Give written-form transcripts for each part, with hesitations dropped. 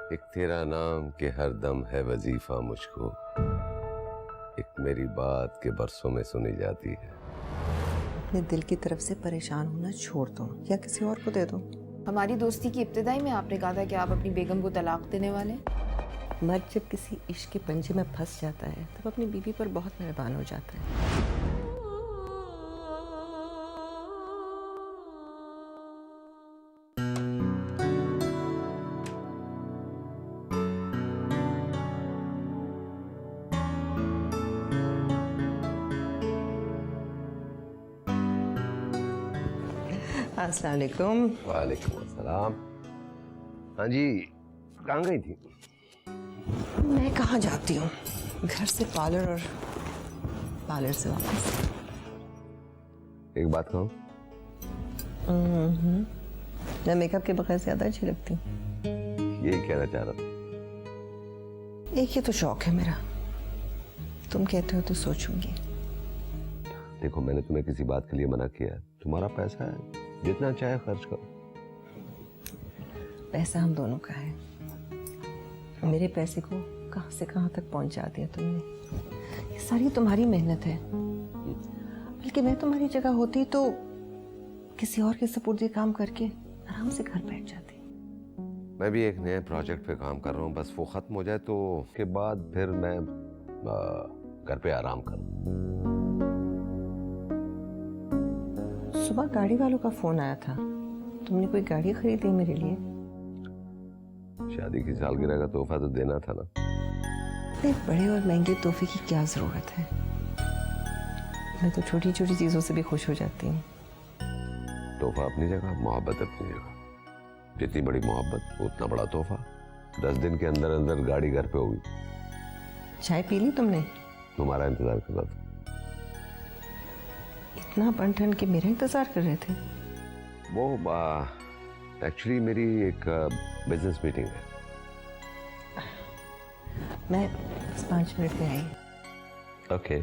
एक तेरा नाम के हर दम है वजीफा मुझको, एक मेरी बात के बरसों में सुनी जाती है। अपने दिल की तरफ से परेशान होना छोड़ दो या किसी और को दे दो। हमारी दोस्ती की इब्तिदाई में आपने कहा था कि आप अपनी बेगम को तलाक देने वाले। मर्द जब किसी इश्क के पंजे में फंस जाता है तब अपनी बीवी पर बहुत मेहरबान हो जाता है। अस्सलाम वालेकुम। वालेकुम अस्सलाम। हाँ जी, कहाँ गई थी? मैं कहाँ जाती हूँ, घर से पार्लर और पार्लर से वापस। एक बात कहूँ? मैं मेकअप के बगैर ज्यादा अच्छी लगती हूँ। यही कहना चाह रहा था। एक ही तो शौक है मेरा, तुम कहते हो तो सोचूंगी। देखो, मैंने तुम्हें किसी बात के लिए मना किया है। तुम्हारा पैसा है, जितना चाहे खर्च करो। पैसा हम दोनों का है। मेरे पैसे को कहां से कहां तक पहुंचा दिया तुमने। ये सारी तुम्हारी मेहनत है। बल्कि मैं तुम्हारी जगह होती तो किसी और के सपुर्द काम करके आराम से घर बैठ जाती। मैं भी एक नए प्रोजेक्ट पे काम कर रहा हूँ, बस वो खत्म हो जाए तो उसके बाद फिर मैं घर पे आराम करूँ। सुबह गाड़ी वालों का फोन आया था, तुमने कोई गाड़ी खरीदी मेरे लिए? शादी की सालगिरह का तोहफा तो देना था ना। एक बड़े और महंगे तोहफे की क्या जरूरत है, मैं तो छोटी छोटी चीजों से भी खुश हो जाती हूँ। तोहफा अपनी जगह, मोहब्बत अपनी जगह। जितनी बड़ी मोहब्बत उतना बड़ा तोहफा। 10 दिन के अंदर अंदर गाड़ी घर पे होगी। चाय पी ली तुमने? तुम्हारा इंतजार कर रहा था। इतना बन ठन के मेरा इंतजार कर रहे थे? वो एक्चुअली मेरी एक बिजनेस मीटिंग है। मैं बस 5 मिनट में आई। ओके।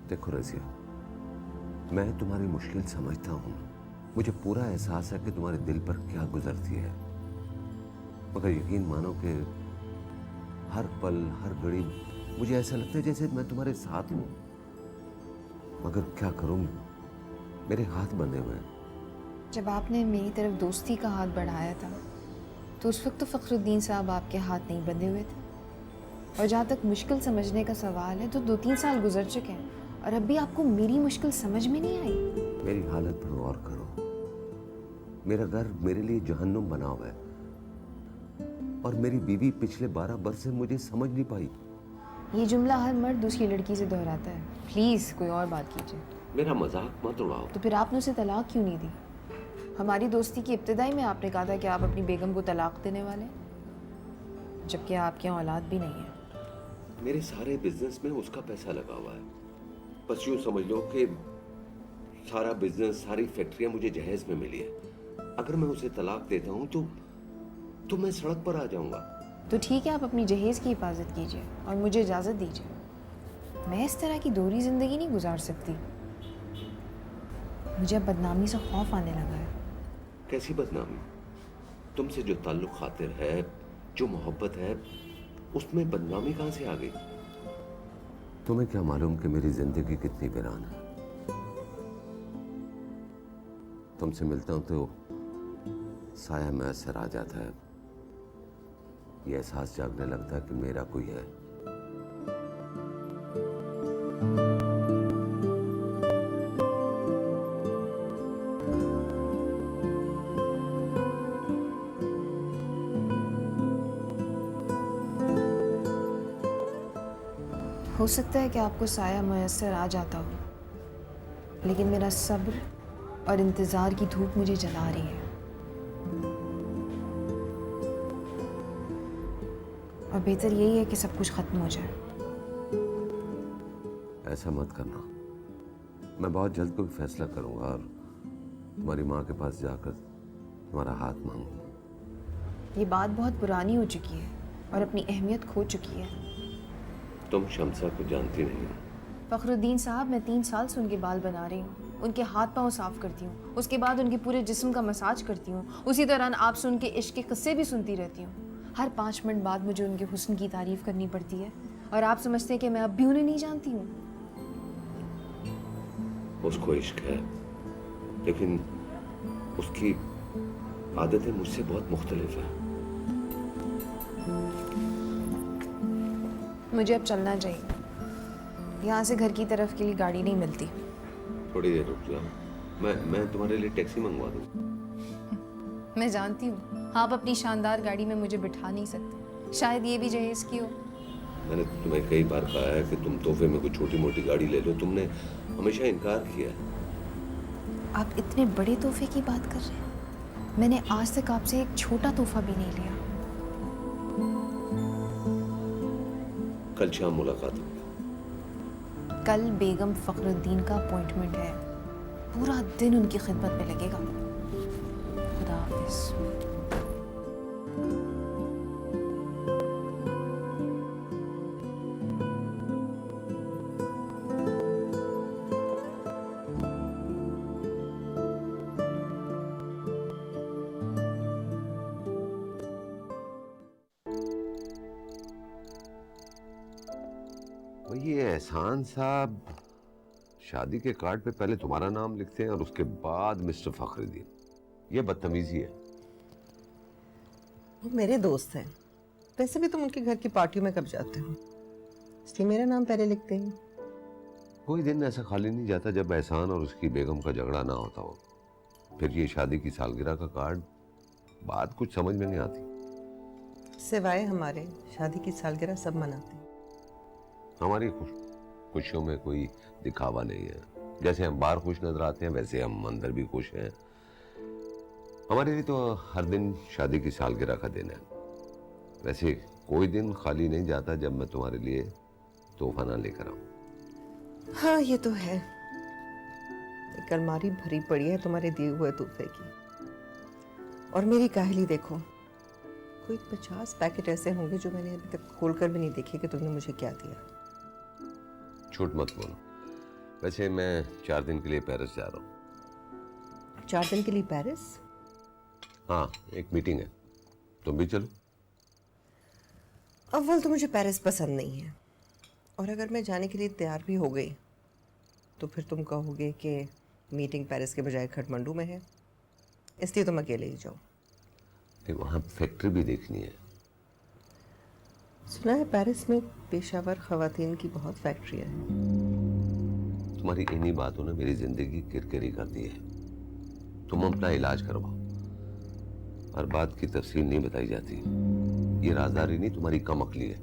देखो रज़िया, मैं तुम्हारी मुश्किल समझता हूँ। मुझे पूरा एहसास है कि तुम्हारे दिल पर क्या गुजरती है, मगर यकीन मानो कि हर पल हर घड़ी मुझे ऐसा लगता है जैसे मैं तुम्हारे साथ हूँ। मगर क्या करूँ, मेरे हाथ बंधे हुए हैं। जब आपने मेरी तरफ दोस्ती का हाथ बढ़ाया था तो उस वक्त तो फखरुद्दीन साहब आपके हाथ नहीं बंधे हुए थे। और जहाँ तक मुश्किल समझने का सवाल है तो 2-3 साल गुजर चुके हैं और अब भी आपको मेरी मुश्किल समझ में नहीं आई। मेरी हालत पर गौर करो। मेरा घर मेरे लिए जहन्नुम बना हुआ है और मेरी बीवी पिछले 12 बरस से मुझे समझ नहीं पाई। ये जुमला हर मर्द दूसरी लड़की से दोहराता है। प्लीज कोई और बात कीजिए। मेरा मजाक मत उड़ाओ। तो फिर आपने उसे तलाक क्यों नहीं दी? हमारी दोस्ती की इब्तिदाई में आपने कहा था कि आप अपनी बेगम को तलाक देने वाले, जबकि आपके यहाँ औलाद भी नहीं है। मेरे सारे बिजनेस में उसका पैसा लगा हुआ है। बस यूं समझ लो कि सारा बिजनेस, सारी फैक्ट्रियां मुझे जहेज में मिली है। अगर मैं उसे तलाक देता हूं तो मैं सड़क पर आ जाऊंगा। तो ठीक है, आप अपनी जहेज की हिफाजत कीजिए और मुझे इजाज़त दीजिए। मैं इस तरह की दोहरी ज़िंदगी नहीं गुजार सकती। मुझे अब बदनामी से खौफ आने लगा है। कैसी बदनामी? तुमसे जो ताल्लुक खातिर है, जो मोहब्बत है, उसमें बदनामी कहां से आ गई? तुम्हें क्या मालूम कि मेरी जिंदगी कितनी वीरान है। तुमसे मिलता हूं तो साया मैसर आ जाता है। ये एहसास जागने लगता है कि मेरा कोई है। हो सकता है कि आपको साया मैसर आ जाता हो, लेकिन मेरा सब्र और इंतज़ार की धूप मुझे जला रही है। और बेहतर यही है कि सब कुछ खत्म हो जाए। ऐसा मत करना। मैं बहुत जल्द कोई फैसला करूंगा और तुम्हारी माँ के पास जाकर तुम्हारा हाथ मांगूंगा। ये बात बहुत पुरानी हो चुकी है और अपनी अहमियत खो चुकी है। तुम शमसा को जानती नहीं हो। फखरुद्दीन साहब, मैं 3 साल से उनके बाल बना रही हूँ, उनके हाथ पाँव साफ करती हूँ, उसके बाद उनके पूरे जिस्म का मसाज करती हूँ। उसी दौरान आपसे उनके इश्क के किस्से भी सुनती रहती हूँ। हर 5 मिनट बाद मुझे उनके हुस्न की तारीफ करनी पड़ती है और आप समझते हैं कि मैं अब भी उन्हें नहीं जानती हूँ। उसको इश्क है, लेकिन उसकी आदतें मुझसे बहुत मुख्तलिफ है। मुझे अब चलना चाहिए, यहाँ से घर की तरफ के लिए गाड़ी नहीं मिलती। थोड़ी देर रुक जाओ, मैं तुम्हारे लिए टैक्सी मंगवा दूँ। मैं जानती हूँ आप अपनी शानदार गाड़ी में मुझे बिठा नहीं सकते, शायद ये भी जहेज की हो। मैंने तुम्हें कई बार कहा है कि तुम तोहफे में कोई छोटी मोटी गाड़ी ले लो, तुमने हमेशा इनकार किया है। आप इतने बड़े तोहफे की बात कर रहे हैं, मैंने आज तक आपसे एक छोटा तोहफा भी नहीं लिया। कल शाम मुलाकात होगी। कल बेगम फखरुद्दीन का अपॉइंटमेंट है, पूरा दिन उनकी खिदमत में लगेगा। खुदा हाफिज़। ये एहसान साहब शादी के कार्ड पे पहले तुम्हारा नाम लिखते हैं और उसके बाद मिस्टर फखरुद्दीन। ये बदतमीजी है। वो मेरे दोस्त हैं, वैसे भी तुम उनके घर की पार्टियों में कब जाते हो, इसलिए मेरा नाम पहले लिखते हैं। कोई दिन ऐसा खाली नहीं जाता जब एहसान और उसकी बेगम का झगड़ा ना होता हो। फिर ये शादी की सालगिरह का कार्ड, बात कुछ समझ में नहीं आती। सिवाय हमारे शादी की सालगिरह सब मनाते हैं। हमारी खुशियों में कोई दिखावा नहीं है। जैसे हम बाहर खुश नजर आते हैं वैसे हम अंदर भी खुश हैं। हमारे लिए तो हर दिन शादी की सालगिरह का दिन है। वैसे कोई दिन खाली नहीं जाता जब मैं तुम्हारे लिए तोहफा ना लेकर आऊं। हाँ ये तो है, एक अलमारी भरी पड़ी है तुम्हारे दिए हुए तोहफे की, और मेरी काहली देखो, कोई 50 पैकेट ऐसे होंगे जो मैंने अभी तक खोलकर भी नहीं देखे कि तुमने मुझे क्या दिया। झूठ मत बोलो। वैसे मैं 4 दिन के लिए पेरिस जा रहा हूँ। 4 दिन के लिए पेरिस? हाँ, एक मीटिंग है, तुम भी चलो। अव्वल तो मुझे पेरिस पसंद नहीं है, और अगर मैं जाने के लिए तैयार भी हो गई तो फिर तुम कहोगे कि मीटिंग पेरिस के बजाय काठमांडू में है, इसलिए तुम अकेले ही जाओ। फिर वहाँ फैक्ट्री भी देखनी है। सुना है पेरिस में पेशावर खवातीन की बहुत फैक्ट्रियाँ हैं। तुम्हारी इन्हीं बातों ने मेरी जिंदगी किरकिरी कर दी है। तुम अपना इलाज करवाओ। हर बात की तफसील नहीं बताई जाती। ये राजदारी नहीं, तुम्हारी कम अक्ली है।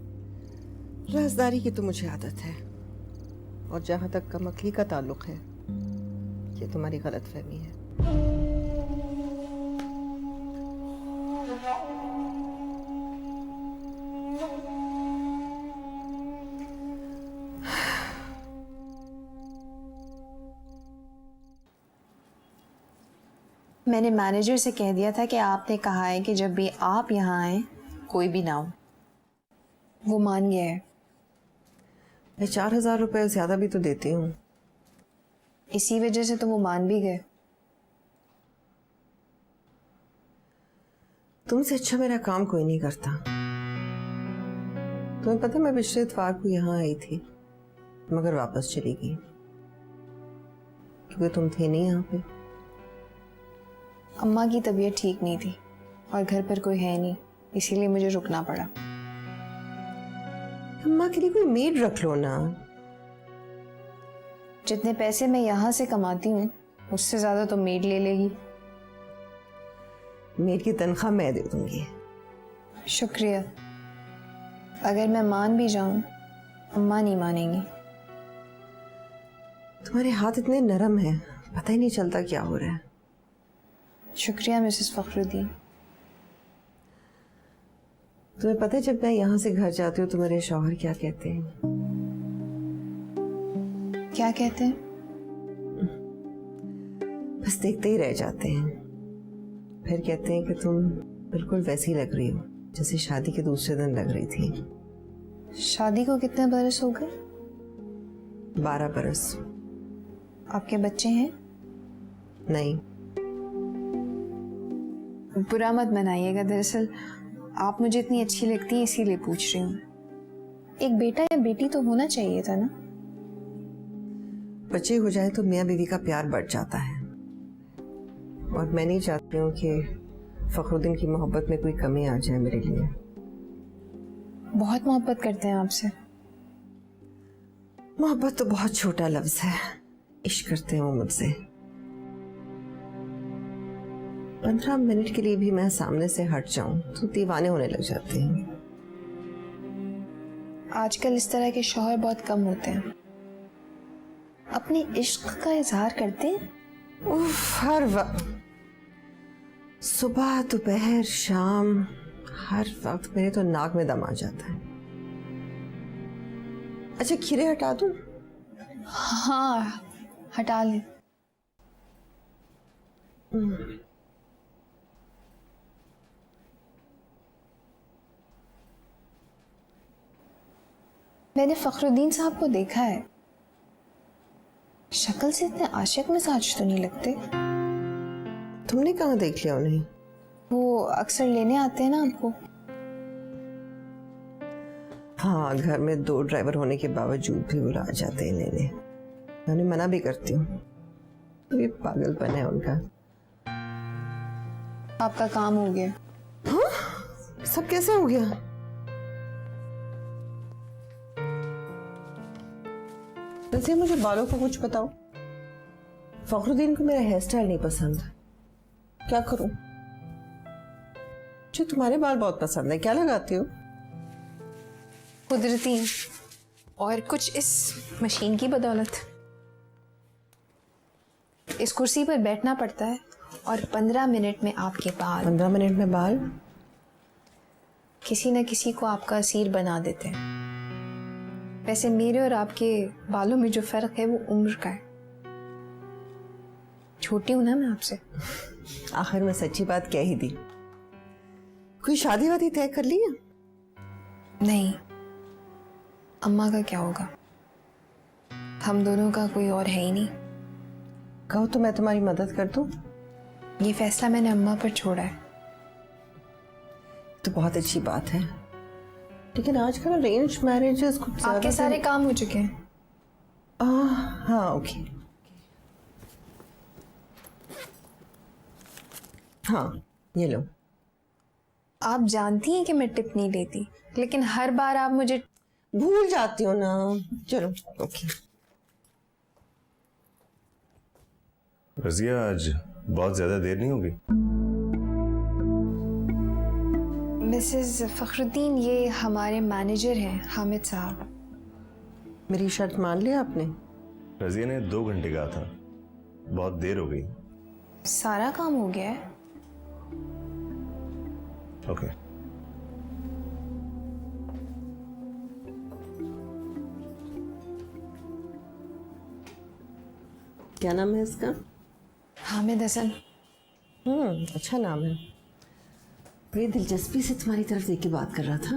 राजदारी की तो मुझे आदत है, और जहाँ तक कम अक्ली का ताल्लुक है, ये तुम्हारी गलतफहमी है। मैंने मैनेजर से कह दिया था कि आपने कहा है कि जब भी आप यहाँ आए कोई भी ना हो। वो मान गया है। मैं 4000 रुपये ज़्यादा भी तो देती हूँ। इसी वजह से तो वो मान भी गए। तुमसे अच्छा मेरा काम कोई नहीं करता। तुम्हें पता मैं पिछले इतवार को यहाँ आई थी, मगर वापस चली गई क्योंकि तुम थे नहीं यहाँ पे। अम्मा की तबीयत ठीक नहीं थी और घर पर कोई है नहीं, इसीलिए मुझे रुकना पड़ा। अम्मा के लिए कोई मेड रख लो ना। जितने पैसे मैं यहाँ से कमाती हूँ उससे ज्यादा तो मेड ले लेगी। मेड की तनख्वाह मैं दे दूंगी। शुक्रिया। अगर मैं मान भी जाऊं अम्मा नहीं मानेंगी। तुम्हारे हाथ इतने नरम हैं, पता ही नहीं चलता क्या हो रहा है। शुक्रिया मिसेस फखरुद्दीन। तुम्हें पता है जब मैं यहाँ से घर जाती हूँ तो मेरे शौहर क्या कहते हैं? क्या कहते हैं? बस देखते ही रह जाते हैं। फिर कहते हैं कि तुम बिल्कुल वैसी लग रही हो जैसे शादी के दूसरे दिन लग रही थी। शादी को कितने बरस हो गए? 12 बरस। आपके बच्चे हैं? नहीं। बुरा मत मनाइएगा, दरअसल आप मुझे इतनी अच्छी लगती है इसीलिए पूछ रही हूँ। एक बेटा या बेटी तो होना चाहिए था ना? बच्चे हो जाए तो मियाँ बीवी का प्यार बढ़ जाता है, और मैं नहीं चाहती हूँ कि फखरुद्दीन की मोहब्बत में कोई कमी आ जाए मेरे लिए। बहुत मोहब्बत करते हैं आपसे। मोहब्बत तो बहुत छोटा लफ्ज है, इश्क करते हैं वो मुझसे। 15 मिनट के लिए भी मैं सामने से हट जाऊं तो दीवाने होने लग जाते हैं। आजकल इस तरह के शौहर बहुत कम होते हैं। अपने इश्क का इजहार करते हैं? उफ, हर वक्त, सुबह दोपहर शाम, हर वक्त मेरे तो नाक में दम आ जाता है। अच्छा, खीरे हटा दूं? हाँ, हटा लें। मैंने फखरुद्दीन साहब को देखा है, शक्ल से इतने आशिक मिजाज तो नहीं लगते। तुमने कहाँ देख लिया उन्हें? वो अक्सर लेने आते हैं ना आपको। हाँ, घर में 2 ड्राइवर होने के बावजूद भी वो आ जाते हैं लेने। मैं उन्हें मना भी करती हूँ, तो ये पागलपन है उनका। आपका काम हो गया। हाँ? सब कैसे हो गया? वैसे मुझे बालों का कुछ बताओ। फखरुद्दीन को मेरा हेयर स्टाइल नहीं पसंद, क्या करूं? जो तुम्हारे बाल बहुत पसंद है, क्या लगाती हो? कुदरती, और कुछ इस मशीन की बदौलत। इस कुर्सी पर बैठना पड़ता है और 15 मिनट में आपके बाल 15 मिनट में बाल किसी न किसी को आपका असीर बना देते हैं। वैसे मेरे और आपके बालों में जो फर्क है वो उम्र का है। छोटी हूं ना मैं आपसे। आखिर में सच्ची बात कह ही दी। कोई शादी वादी तय कर ली है? नहीं, अम्मा का क्या होगा? हम दोनों का कोई और है ही नहीं। कहो तो मैं तुम्हारी मदद कर दूं। ये फैसला मैंने अम्मा पर छोड़ा है। तो बहुत अच्छी बात है, लेकिन आजकल अरेंज मैरिजेस कुछ आपके सारे काम हो चुके हैं। हाँ, ओके। हाँ, ये लो। आप जानती हैं कि मैं टिप नहीं लेती, लेकिन हर बार आप मुझे भूल जाती हो ना। चलो, ओके। रजिया, आज बहुत ज्यादा देर नहीं होगी? मिसेस फखरुद्दीन, ये हमारे मैनेजर हैं, हामिद साहब। मेरी शर्त मान लिया आपने? रजिया ने 2 घंटे कहा था, बहुत देर हो गई। सारा काम हो गया है। ओके। क्या नाम है इसका? हामिद हसन। अच्छा नाम है। बड़ी दिलचस्पी से तुम्हारी तरफ देख के बात कर रहा था।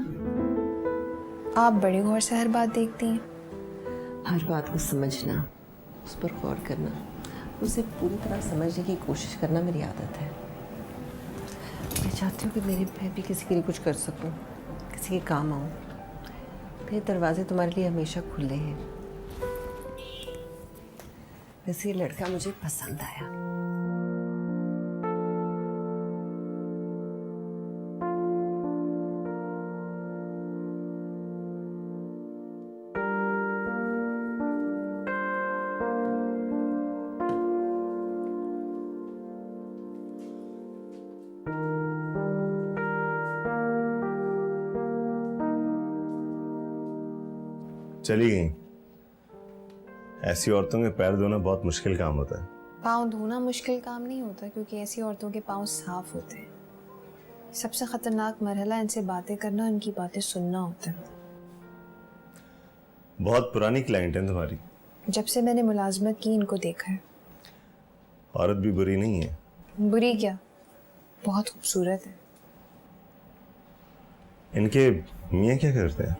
आप बड़े गौर से हर बात देखती हैं। हर बात को समझना, उस पर गौर करना, उसे पूरी तरह समझने की कोशिश करना मेरी आदत है। मैं चाहती हूँ कि मैं भी किसी के लिए कुछ कर सकूँ, किसी के काम आऊँ। मेरे दरवाजे तुम्हारे लिए हमेशा खुले हैं। वैसे ये लड़का मुझे पसंद आया। चली गई। ऐसी औरतों के पैर धोना बहुत मुश्किल काम होता है। पाँव धोना मुश्किल काम नहीं होता, क्योंकि ऐसी औरतों के पाँव साफ होते हैं। सबसे खतरनाक मरहला इनसे बातें करना, उनकी बातें सुनना होता है। बहुत पुरानी क्लाइंट है तुम्हारी। जब से मैंने मुलाजमत की इनको देखा है। औरत भी बुरी नहीं है। बुरी क्या, बहुत खूबसूरत है। इनके मियाँ क्या करते हैं?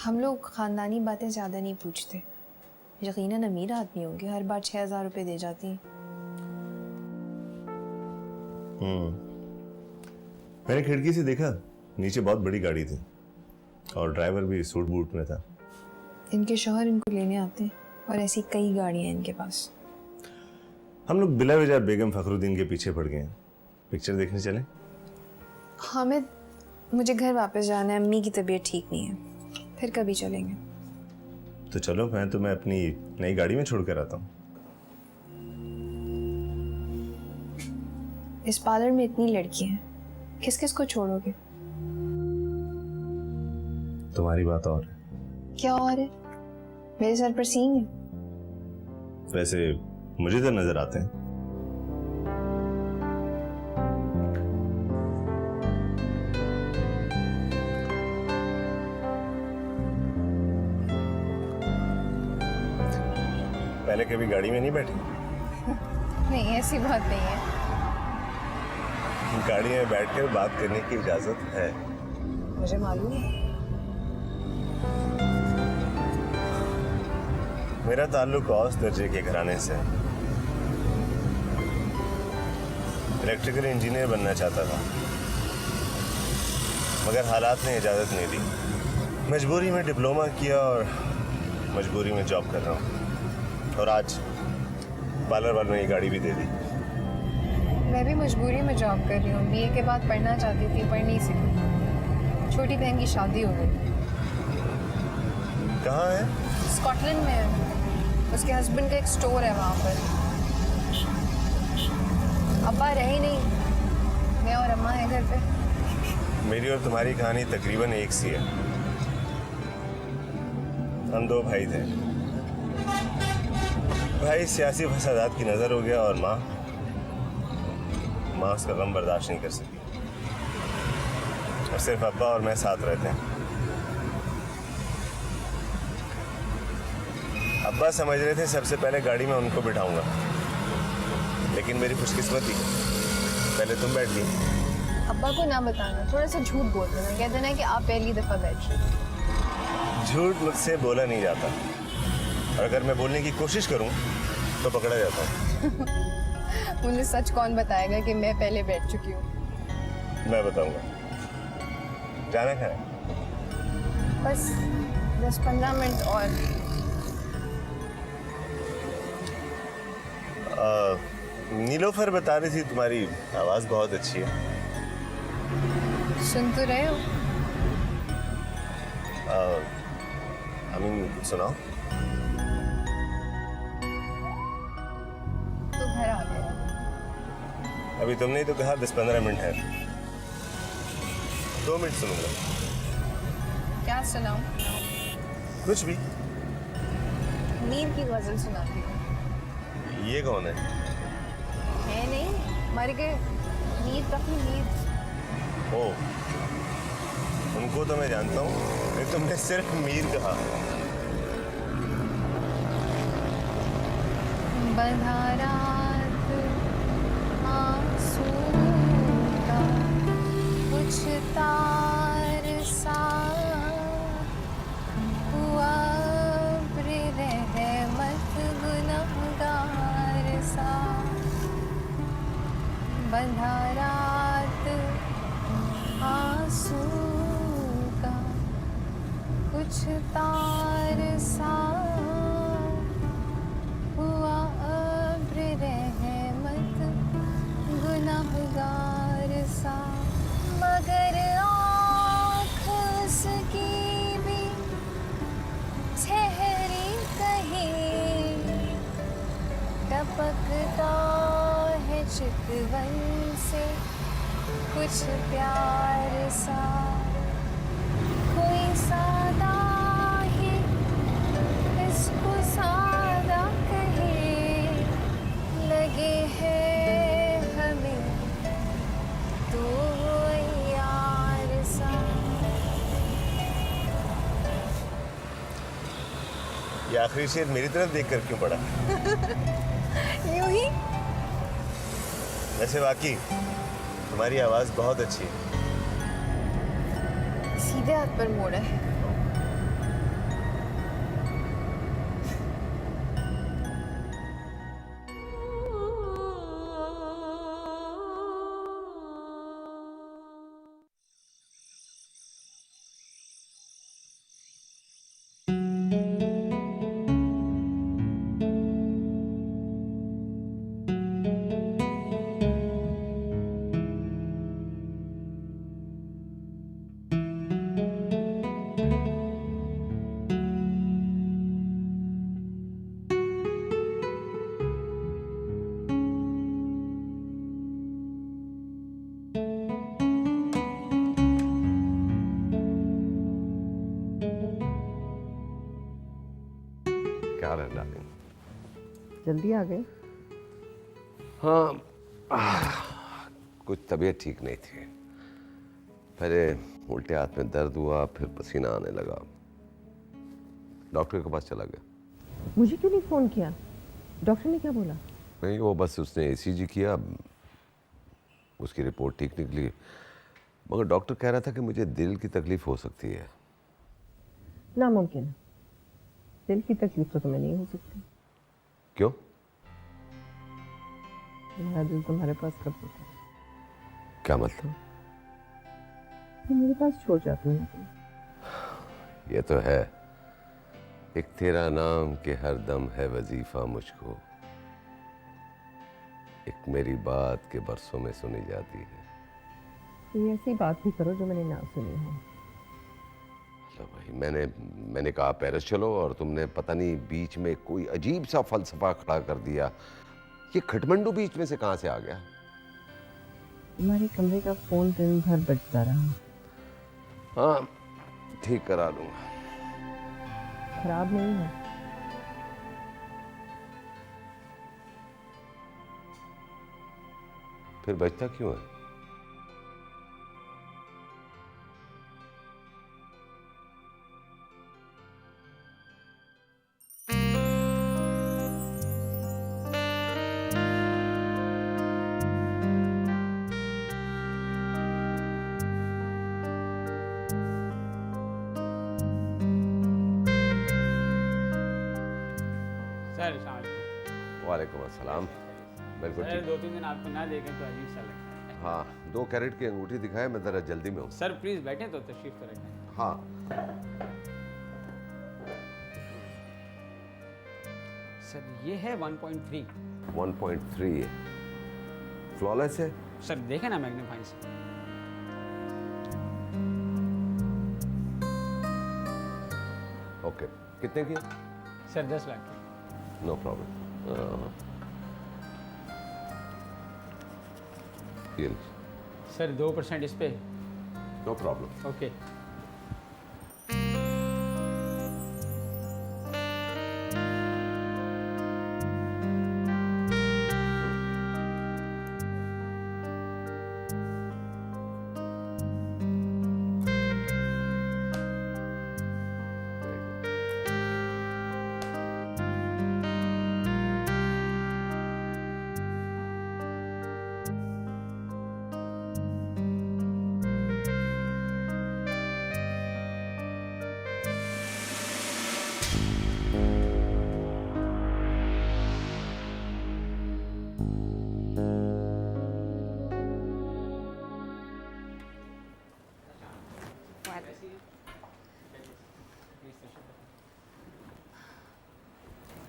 हम लोग खानदानी बातें ज़्यादा नहीं पूछते। यकीनन अमीर आदमी होंगे, हर बार 6,000 रुपये दे जाती हैं। मैंने खिड़की से देखा, नीचे बहुत बड़ी गाड़ी थी और ड्राइवर भी सूट बूट में था। इनके शौहर इनको लेने आते हैं और ऐसी कई गाड़ियाँ हैं इनके पास। हम लोग बिला वजह बेगम फखरुद्दीन के पीछे पड़ गए हैं। पिक्चर देखने चले? हामिद, मुझे घर वापस जाना है, अम्मी की तबीयत ठीक नहीं है, फिर कभी चलेंगे। तो चलो, मैं तुम्हें अपनी नई गाड़ी में छोड़ कर आता हूँ। इस पार्लर में इतनी लड़कियां हैं, किस किस को छोड़ोगे? तुम्हारी बात और है। क्या और है? मेरे सर पर सींग है। वैसे मुझे तो नजर आते हैं। पहले कभी गाड़ी में नहीं बैठी? नहीं, ऐसी बात नहीं है। गाड़ी में बैठकर बात करने की इजाजत है। मुझे मालूम है। मेरा ताल्लुक औस दर्जे के घराने से है। इलेक्ट्रिकल इंजीनियर बनना चाहता था, मगर हालात ने इजाजत नहीं दी। मजबूरी में डिप्लोमा किया और मजबूरी में जॉब कर रहा हूँ। और आज पार्लर वालों ने ये गाड़ी भी दे दी। मैं भी मजबूरी में जॉब कर रही हूँ। बीए के बाद पढ़ना चाहती थी, पढ़ नहीं सकी। छोटी बहन की शादी हो गई। कहाँ है? स्कॉटलैंड में है। उसके हस्बैंड का एक स्टोर है वहाँ पर। अब्बा रहे नहीं, मैं और अम्मा है घर पे। मेरी और तुम्हारी कहानी तकरीबन एक सी है। हम दो भाई थे। भाई सियासी फसादात की नजर हो गया और माँ उसका गम बर्दाश्त नहीं कर सकी और सिर्फ अब्बा और मैं साथ रहते हैं। अब्बा समझ रहे थे सबसे पहले गाड़ी में उनको बिठाऊंगा, लेकिन मेरी खुशकिस्मती पहले तुम बैठ गई। अब्बा को ना बताना, थोड़ा सा झूठ बोल देना, कह देना कि आप पहली दफा बैठ रहे। झूठ मुझसे बोला नहीं जाता और अगर मैं बोलने की कोशिश करूं तो पकड़ा जाता हूं। मुझे सच कौन बताएगा कि मैं पहले बैठ चुकी हूँ? मैं बताऊंगा। जाना कहाँ है? बस 10-15 मिनट और। नीलोफर बता रही थी तुम्हारी आवाज बहुत अच्छी है। सुन तो रहे हो? कुछ सुनाओ। तो घर आ गया। अभी तुमने ही तो कहा 10-15 मिनट है। 2 मिनट सुनूंगा। क्या सुनाऊं? कुछ भी। मीर की गजल सुनाती हूँ। ये कौन है? है नहीं, मर गए। मीर काफी मीर। ओ, उनको तो मैं जानता हूँ, तुमने सिर्फ मीर कहा। बंधा रात आंसू का कुछ तार सा हुआ, रहमत गुनहगार सा। बंधा रात आंसू का कुछ तार सा हुआ, रहमत गुनहगार सा। मगर आँख उसकी भी ठहरी कहीं, टपकता है चितवन से कुछ प्यार सा। कोई सादा ही इसको सादा कहे, लगे है हमें तो यार सा। ये आखिरी शेर मेरी तरफ देखकर क्यों पड़ा? यूं ही वैसे वाकई तुम्हारी आवाज़ बहुत अच्छी है। सीधे हाथ पर मोड़ है। क्या हाल है डार्लिंग? जल्दी आ गए। हाँ, कुछ तबीयत ठीक नहीं थी। पहले उल्टे हाथ में दर्द हुआ, फिर पसीना आने लगा। डॉक्टर के पास चला गया। मुझे क्यों नहीं फोन किया? डॉक्टर ने क्या बोला? नहीं, वो बस उसने ECG किया, उसकी रिपोर्ट ठीक निकली, मगर डॉक्टर कह रहा था कि मुझे दिल की तकलीफ हो सकती है। नामुमकिन है। दिल की तकलीफ तो तुम्हें नहीं हो सकती। क्यों? तुम्हारा दिल तुम्हारे पास कब होता है? क्या मतलब? ये मेरे पास छोड़ जाती है तुम। ये तो है, एक तेरा नाम के हर दम है वजीफा मुझको, एक मेरी बात के बरसों में सुनी जाती है। कोई ऐसी बात भी करो जो मैंने ना सुनी हो। चलो भाई, मैंने कहा पेरिस चलो और तुमने पता नहीं बीच में कोई अजीब सा फलसफा खड़ा कर दिया। ये खटमंडू बीच में से कहां से आ गया? तुम्हारे कमरे का फोन दिन भर बजता रहा। हाँ, ठीक करा लूंगा। खराब नहीं है। फिर बजता क्यों है? सर शाम वालेकुम अस्सलाम। बिल्कुल सर ठीक। 2-3 दिन आपको ना देखें तो अजीब सा लगता है। हाँ, 2 कैरेट की अंगूठी दिखाए, मैं जरा जल्दी में हूँ। सर प्लीज़ बैठें तो तशरीफ़ तो रखें। हाँ, सर ये है 1.3। 1.3 फ्लॉलेस है। सर देखें ना मैग्नीफाइंग से। ओके, कितने की? सर 10 लाख की। No problem. सर 2% इस पे। No problem. ओके।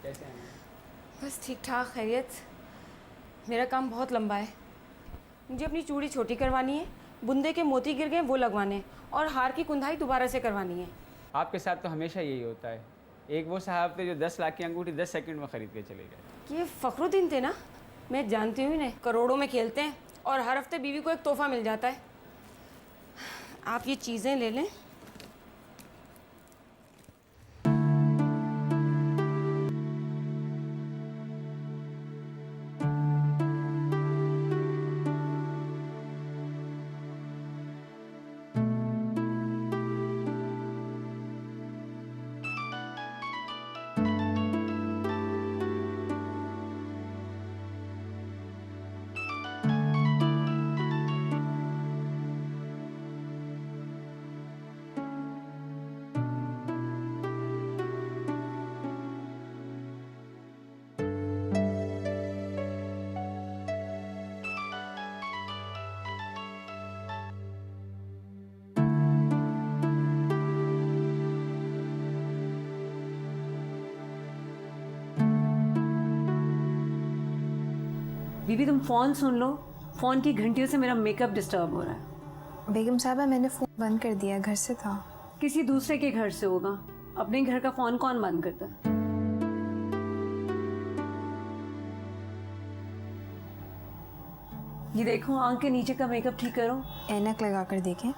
कैसे हैं? बस ठीक ठाक खैरियत। मेरा काम बहुत लंबा है। मुझे अपनी चूड़ी छोटी करवानी है, बुंदे के मोती गिर गए वो लगवाने हैं, और हार की कुंदाई दोबारा से करवानी है। आपके साथ तो हमेशा यही होता है। एक वो साहब थे जो 10 लाख की अंगूठी 10 सेकंड में ख़रीद के चले गए। ये फखरुद्दीन थे ना? मैं जानती हूँ इन्हें, करोड़ों में खेलते हैं और हर हफ्ते बीवी को एक तोहफा मिल जाता है। आप ये चीज़ें ले लें। बीबी तुम फ़ोन सुन लो, फ़ोन की घंटियों से मेरा मेकअप डिस्टर्ब हो रहा है। बेगम साहबा मैंने फ़ोन बंद कर दिया, घर से था। किसी दूसरे के घर से होगा, अपने घर का फ़ोन कौन बंद करता है? ये देखो, आंख के नीचे का मेकअप ठीक करो। ऐनक लगा कर देखें,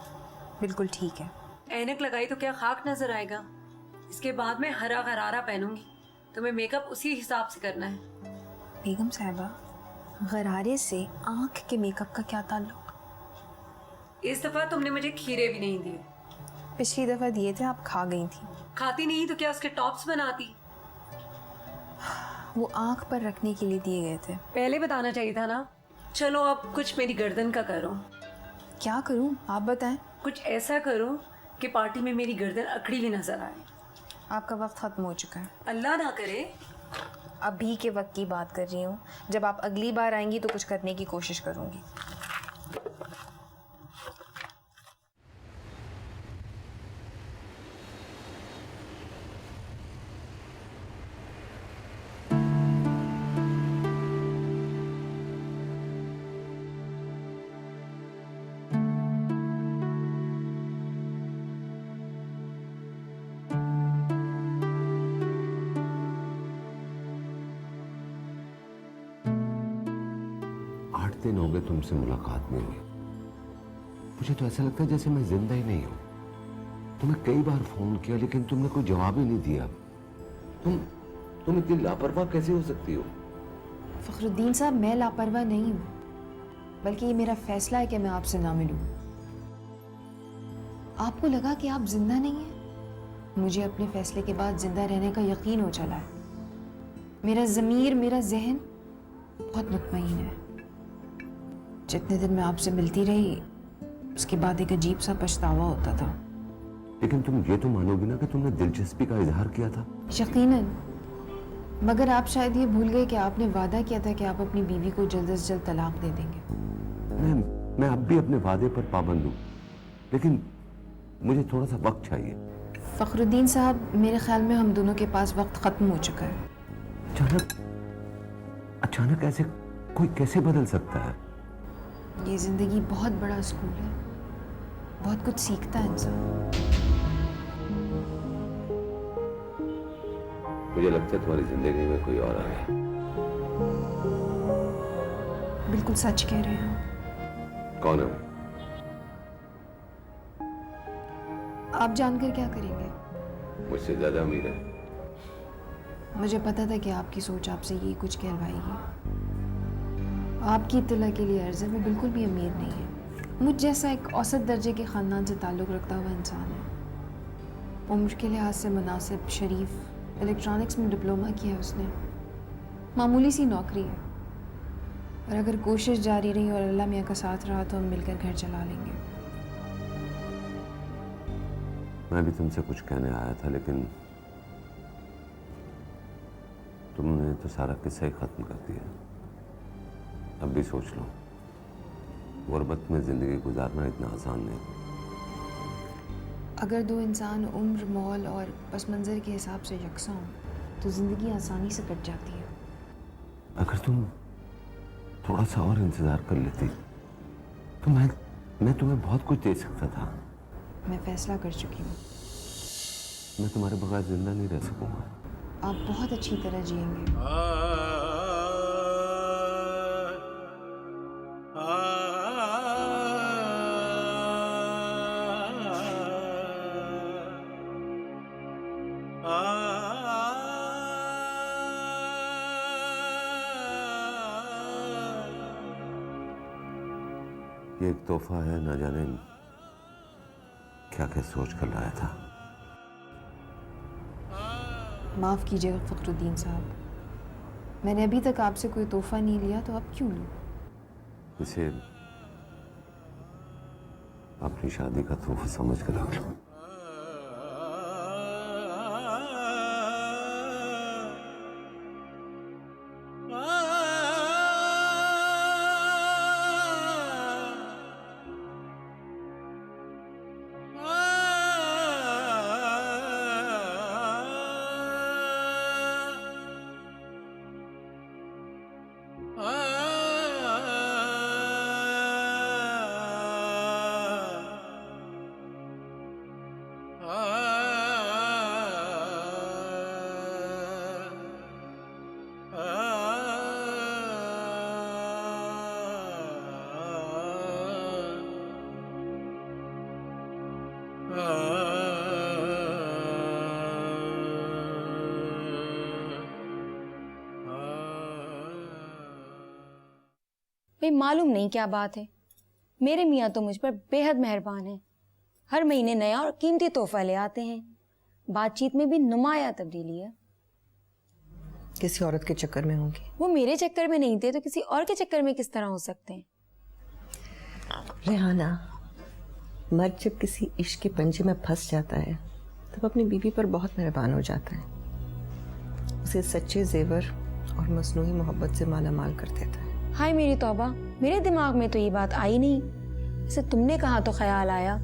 बिल्कुल ठीक है। ऐनक लगाई तो क्या खाक नजर आएगा? इसके बाद मैं हरा गरारा पहनूंगी, तुम्हें मेकअप उसी हिसाब से करना है। बेगम साहबा, गरारे से आंख के मेकअप का क्या ताल्लुक? इस दफा तुमने मुझे खीरे भी नहीं दिए। पिछली दफ़ा दिए थे, आप खा गई थी। खाती नहीं तो क्या उसके टॉप्स बनाती? वो आंख पर रखने के लिए दिए गए थे। पहले बताना चाहिए था ना। चलो अब कुछ मेरी गर्दन का करो। क्या करूं, आप बताएं। कुछ ऐसा करो कि पार्टी में मेरी गर्दन अकड़ी भी नजर आए। आपका वक्त ख़त्म हो चुका है। अल्लाह ना करे। अभी के वक्त की बात कर रही हूँ, जब आप अगली बार आएंगी तो कुछ करने की कोशिश करूँगी। दिन हो गए तुमसे मुलाकात नहीं हुई। मुझे तो ऐसा लगता है जैसे मैं जिंदा ही नहीं हूं। तुम्हें कई बार फोन किया लेकिन तुमने कोई जवाब ही नहीं दिया। तुम इतनी लापरवाह कैसे हो सकती हो? फखरुद्दीन साहब, मैं लापरवाह नहीं हूँ, बल्कि ये मेरा फैसला है कि मैं आपसे ना मिलूं। आपको लगा कि आप जिंदा नहीं हैं? मुझे अपने फैसले के बाद जिंदा रहने का यकीन हो चला है। मेरा ज़मीर, मेरा जहन बहुत मुतमईन है। जितने दिन मैं आपसे मिलती रही, उसके बाद एक अजीब सा पछतावा होता था। लेकिन तुम ये तो मानोगी ना कि तुमने दिलचस्पी का इजहार किया था? यकीनन, मगर आप शायद ये भूल गए कि आपने वादा किया था कि आप अपनी बीवी को जल्द से जल्द तलाक दे देंगे। मैं अब भी अपने वादे पर पाबंद हूँ, लेकिन मुझे थोड़ा सा वक्त चाहिए। फखरुद्दीन साहब, मेरे ख्याल में हम दोनों के पास वक्त खत्म हो चुका है। अचानक ऐसे कोई कैसे बदल सकता है? ये जिंदगी बहुत बड़ा स्कूल है, बहुत कुछ सीखता है इंसान। मुझे लगता है तुम्हारी जिंदगी में कोई और आ गया। बिल्कुल सच कह रहे हैं। कौन है वो? आप जानकर क्या करेंगे? मुझसे ज्यादा अमीर है। मुझे पता था कि आपकी सोच आपसे यही कुछ कहलवाएगी। आपकी इत्तला के लिए अर्ज़ है, वो बिल्कुल भी अमीर नहीं है। मुझ जैसा एक औसत दर्जे के ख़ानदान से ताल्लुक़ रखता हुआ इंसान है। उम्र के लिहाज से मुनासिब, शरीफ, इलेक्ट्रॉनिक्स में डिप्लोमा किया है उसने। मामूली सी नौकरी है, और अगर कोशिश जारी रही और अल्लाह मियाँ का साथ रहा तो हम मिलकर घर चला लेंगे। मैं भी तुमसे कुछ कहने आया था, लेकिन तुमने तो सारा किस्सा ही खत्म कर दिया। अब भी सोच लो, गुर्बत में जिंदगी गुजारना इतना आसान नहीं। अगर दो इंसान उम्र, मौल और पस मंज़र के हिसाब से यकसा हों तो ज़िंदगी आसानी से कट जाती है। अगर तुम थोड़ा सा और इंतजार कर लेती तो मैं तुम्हें बहुत कुछ दे सकता था। मैं फैसला कर चुकी हूँ। मैं तुम्हारे बगैर जिंदा नहीं रह सकूंगा। आप बहुत अच्छी तरह जिएंगे। ये एक तोहफा है, ना जाने क्या क्या सोच कर लाया था। माफ़ कीजिएगा फखरुद्दीन साहब, मैंने अभी तक आपसे कोई तोहफा नहीं लिया, तो अब क्यों लूँ? इसे अपनी शादी का तोहफा समझ कर रख लो। भाई मालूम नहीं क्या बात है, मेरे मियाँ तो मुझ पर बेहद मेहरबान हैं। हर महीने नया और कीमती तोहफा ले आते हैं। बातचीत में भी नुमाया तब्दीली है। किसी औरत के चक्कर में होंगी। वो मेरे चक्कर में नहीं थे तो किसी और के चक्कर में किस तरह हो सकते हैं? रेहाना, मर्द जब किसी इश्क के पंजे में फंस जाता है तब अपनी बीवी पर बहुत मेहरबान हो जाता है, उसे सच्चे जेवर और मसनूई मोहब्बत से माला माल कर देता है। हाय मेरी तौबा, मेरे दिमाग में तो ये बात आई नहीं। जैसे तुमने कहा तो ख्याल आया।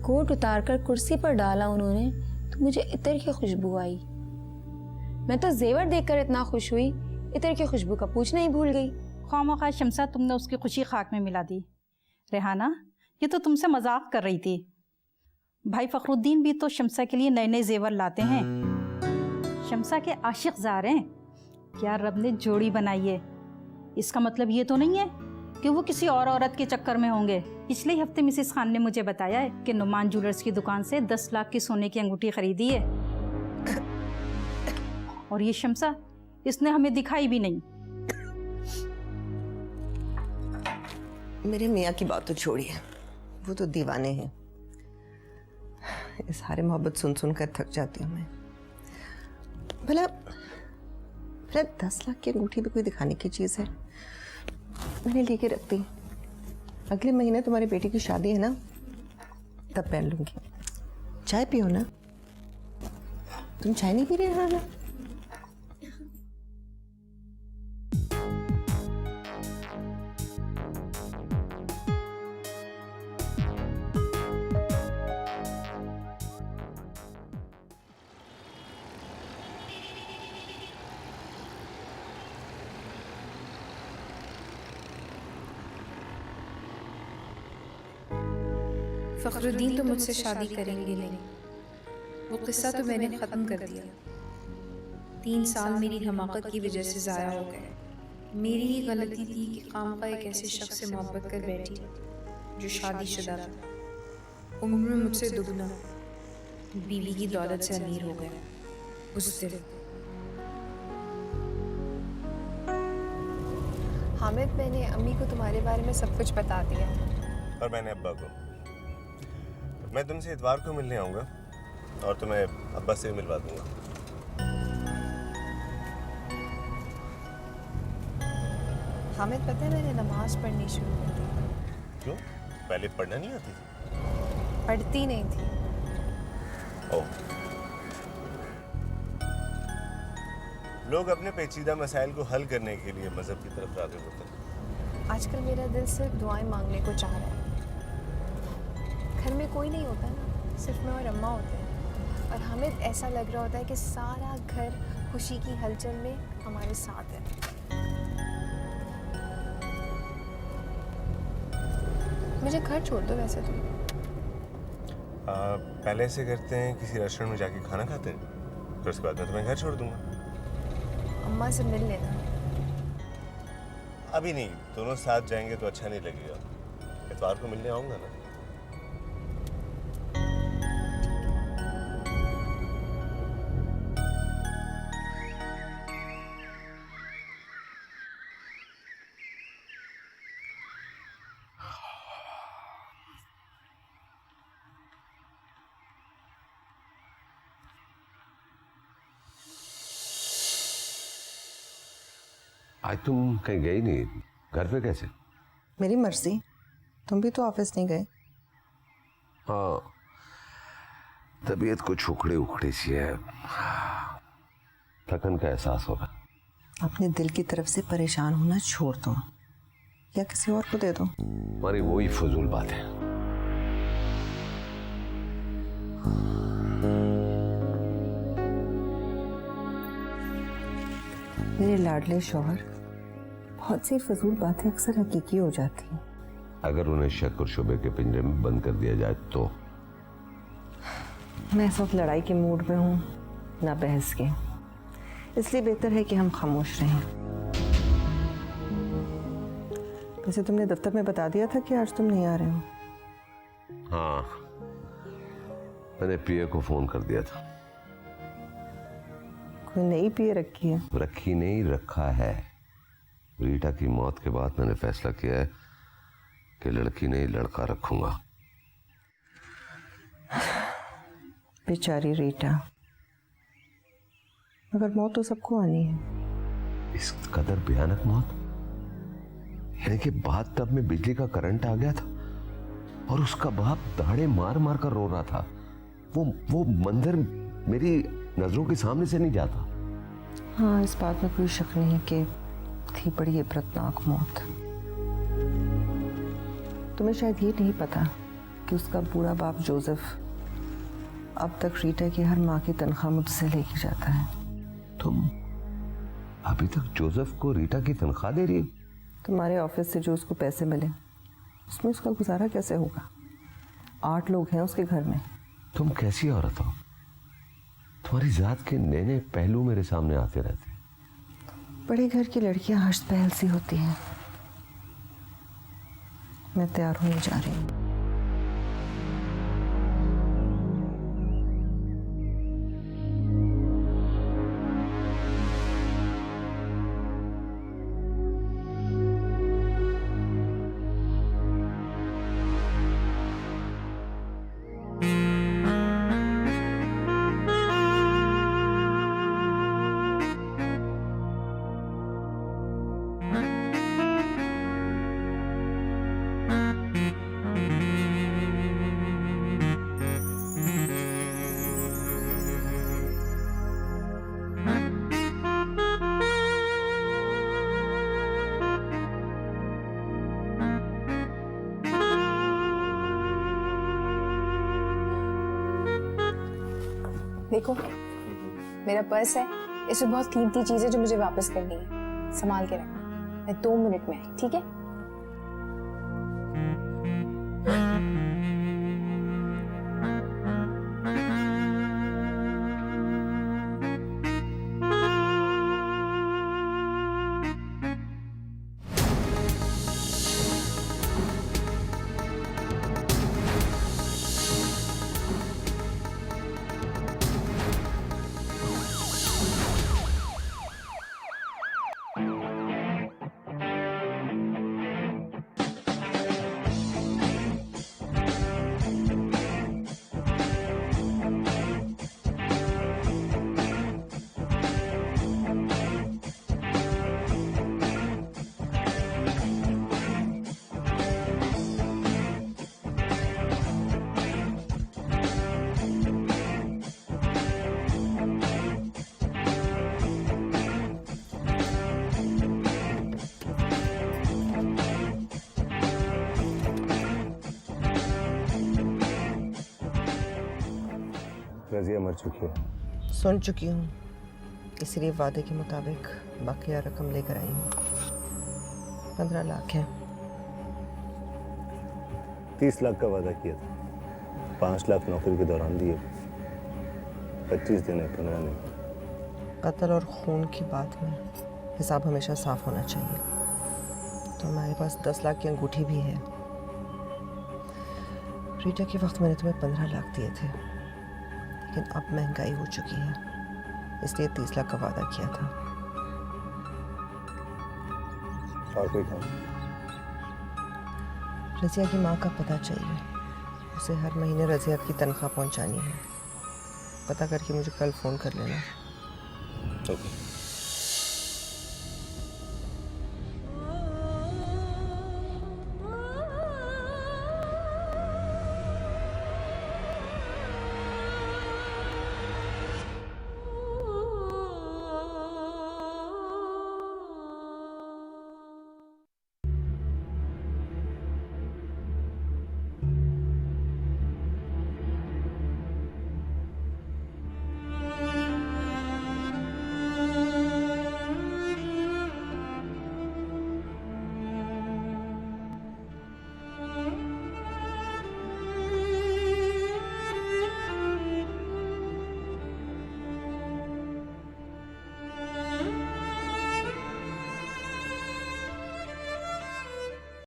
कोट उतार कर कुर्सी पर डाला उन्होंने तो मुझे इतर की खुशबू आई। मैं तो जेवर देखकर इतना खुश हुई, इतर की खुशबू का पूछना ही भूल गई। खामखा शम्सा, तुमने उसकी खुशी खाक में मिला दी। रेहाना, ये तो तुमसे मजाक कर रही थी। भाई फखरुद्दीन भी तो शम्सा के लिए नए नए जेवर लाते हैं। शम्सा के आशिक जार हैं। क्या रब ने जोड़ी बनाई है, इसका मतलब ये तो नहीं है कि वो किसी और औरत के चक्कर में होंगे। पिछले ही हफ्ते मिसेस खान ने मुझे बताया है कि नुमान ज्वेलर्स की दुकान से 10 लाख की सोने की अंगूठी खरीदी है। और ये शम्सा, इसने हमें दिखाई भी नहीं। मेरे मियाँ की बात तो छोड़िए, वो तो दीवाने हैं। इस हारे मोहब्बत सुन सुन कर थक जाती हूँ मैं। भला 10 लाख की अंगूठी भी कोई दिखाने की चीज़ है? मैंने लेके रख दी। अगले महीने तुम्हारी बेटी की शादी है ना, तब पहन लूंगी। चाय पियो ना। तुम चाय नहीं पी रहे ना? फखरुद्दीन तो मुझसे शादी करेंगे नहीं, वो किस्सा तो मैंने ख़त्म कर दिया। 3 साल मेरी हमाकत की वजह से ज़ाया हो गए। मेरी ही गलती थी कि खामखा एक ऐसे शख्स से मोहब्बत कर बैठी जो शादीशुदा था, उम्र में मुझसे दुगना, बीवी की दौलत से अमीर हो गया उस दिन। हामिद, मैंने अम्मी को तुम्हारे बारे में सब कुछ बता दिया और मैंने अब्बा को। मैं तुमसे इतवार को मिलने आऊँगा और तुम्हें अब्बा से भी मिलवा दूँगा। हामिद, पता है मैंने नमाज पढ़नी शुरू कर दी। क्यों? पहले पढ़ना नहीं आती थी? पढ़ती नहीं थी। ओह। लोग अपने पेचीदा मसाइल को हल करने के लिए मज़हब की तरफ राग़िब होते हैं। आजकल मेरा दिल सिर्फ दुआएं मांगने को चाह रहा है। घर में कोई नहीं होता ना, सिर्फ मैं और अम्मा होते हैं। और हमें ऐसा लग रहा होता है कि सारा घर खुशी की हलचल में हमारे साथ है। मुझे घर छोड़ दो वैसे तो। पहले ऐसे करते हैं, किसी रेस्टोरेंट में जाके खाना खाते हैं, फिर उसके बाद मैं तुम्हें घर छोड़ दूँगा। अम्मा से मिल लेना। अभी नहीं, दोनों साथ जाएंगे तो अच्छा नहीं लगेगा। इतवार को मिलने आऊँगा ना। आज तुम कहीं गई नहीं, घर पे कैसे? मेरी मर्जी, तुम भी तो ऑफिस नहीं गए। हाँ, तबीयत कुछ उखड़ी उखड़ी सी है, थकन का एहसास होगा। अपने दिल की तरफ से परेशान होना छोड़ दो या किसी और को दे दो। हमारी वही फजूल बात है। मेरे लाडले शौहर, बहुत सी फजूल बातें अक्सर हकीकी हो जाती हैं। अगर उन्हें शक और शुबे के पिंजरे में बंद कर दिया जाए तो? मैं इस वक्त लड़ाई के मूड में हूँ, ना बहस के, इसलिए बेहतर है कि हम खामोश रहें। वैसे तुमने दफ्तर में बता दिया था कि आज तुम नहीं आ रहे हो? हाँ, मैंने पीए को फोन कर दिया था। कोई नई पीए रखी है? रखी नहीं, रखा है। रीटा की मौत के बाद मैंने फैसला किया है कि लड़की नहीं लड़का रखूंगा। बेचारी रीटा, मगर मौत तो सबको आनी है। इस कदर भयानक मौत, यानी कि बात टब में बिजली का करंट आ गया था और उसका बाप दहाड़े मार मार कर रो रहा था। वो मंजर मेरी नजरों के सामने से नहीं जाता। हाँ, इस बात में कोई शक नहीं कि थी बड़ी इबरतनाक मौत। तुम्हें शायद ये नहीं पता कि उसका बूढ़ा बाप जोसेफ अब तक रीटा की हर माह की तनख्वाह मुझसे लेके जाता है। तुम अभी तक जोसेफ को रीटा की तनख्वाह दे रही हो? तुम्हारे ऑफिस से जो उसको पैसे मिले उसमें उसका गुजारा कैसे होगा? 8 लोग हैं उसके घर में। तुम कैसी औरत हो? तुम्हारी जात के नए नए पहलू मेरे सामने आते रहते। बड़े घर की लड़कियां हर्ष पहल सी होती हैं। मैं तैयार होने जा रही हूँ। देखो, मेरा पर्स है, इसमें बहुत कीमती चीज है जो मुझे वापस करनी है। संभाल के रखना। मैं 2 मिनट में आई, ठीक है? रजिया मर चुकी है। सुन चुकी हूँ, इसलिए वादे के मुताबिक बकाया रकम लेकर आई हूँ। 15 लाख है। 30 लाख का वादा किया था। 5 लाख नौकरी के दौरान दिए, 25 दिन है, 15 नहीं। कत्ल और खून की बात में हिसाब हमेशा साफ होना चाहिए। तो हमारे पास 10 लाख की अंगूठी भी है। रीटा के वक्त मैंने तुम्हें 15 लाख दिए थे, लेकिन अब महंगाई हो चुकी है, इसलिए 30 लाख का वादा किया था। और कोई काम? रजिया की माँ का पता चाहिए। उसे हर महीने रजिया की तनख्वाह पहुंचानी है। पता करके मुझे कल फ़ोन कर लेना। ओके।